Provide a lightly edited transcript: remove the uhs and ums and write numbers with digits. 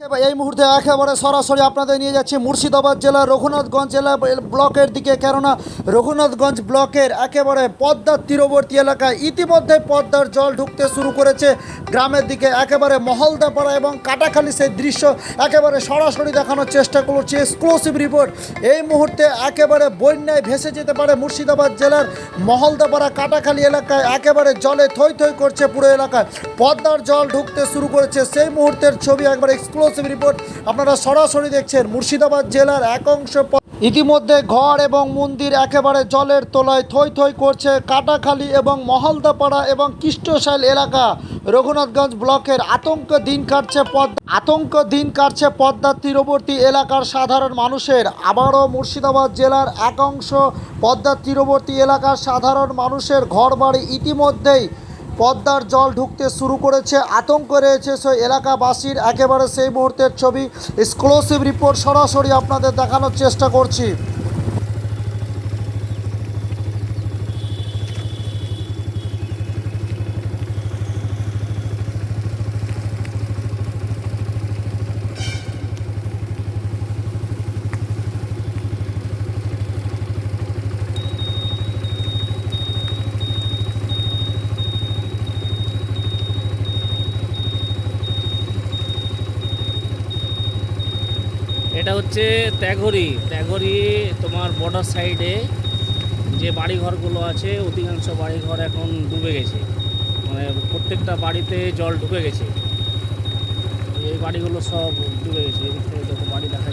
এই মুহূর্তে একেবারে সরাসরি আপনাদের নিয়ে যাচ্ছি মুর্শিদাবাদ জেলার রঘুনাথগঞ্জ জেলা ব্লকের দিকে, কেননা রঘুনাথগঞ্জ ব্লকের একেবারে পদ্মার তীরবর্তী এলাকায় ইতিমধ্যে পদ্মার জল ঢুকতে শুরু করেছে গ্রামের দিকে। একেবারে মহলদাপাড়া এবং কাটাখালী সেই দৃশ্য একেবারে সরাসরি দেখানোর চেষ্টা করছি। Exclusive report. এই মুহূর্তে একেবারে বন্যায় ভেসে যেতে পারে মুর্শিদাবাদ জেলার মহলদাপাড়া কাটাখালী এলাকায়। একেবারে জলে থই থই করছে পুরো এলাকায়, পদ্মার জল ঢুকতে শুরু করেছে। সেই মুহূর্তের ছবি একবার এক্সক্লুসিভ রিপোর্ট আপনারা সরাসরি দেখছেন। মুর্শিদাবাদ জেলার এক অংশ ইতিমধ্যে ঘর এবং মন্দির একেবারে জলের তলায় থই থই করছে। কাটাখালী এবং মহলদাপাড়া এবং কৃষ্ণশাইল এলাকা রঘুনাথগঞ্জ ব্লকের আতঙ্ক দিন কাটছে পদ্মার তীরবর্তী এলাকার সাধারণ মানুষের। আবারও মুর্শিদাবাদ জেলার এক অংশ পদ্মার তীরবর্তী এলাকার সাধারণ মানুষের ঘরবাড়ি ইতিমধ্যেই পদ্মার জল ঢুকতে শুরু করেছে। আতঙ্ক রয়েছে সেই এলাকাবাসীর। একেবারে সেই মুহূর্তের ছবি এক্সক্লুসিভ রিপোর্ট সরাসরি আপনাদের দেখানোর চেষ্টা করছি। এটা হচ্ছে ত্যাঘরি তোমার বর্ডার সাইডে যে বাড়িঘরগুলো আছে, অধিকাংশ বাড়িঘর এখন ডুবে গেছে, মানে প্রত্যেকটা বাড়িতে জল ঢুকে গেছে। এই বাড়িগুলো সব ডুবে গেছে। এদিক থেকে যত বাড়ি দেখা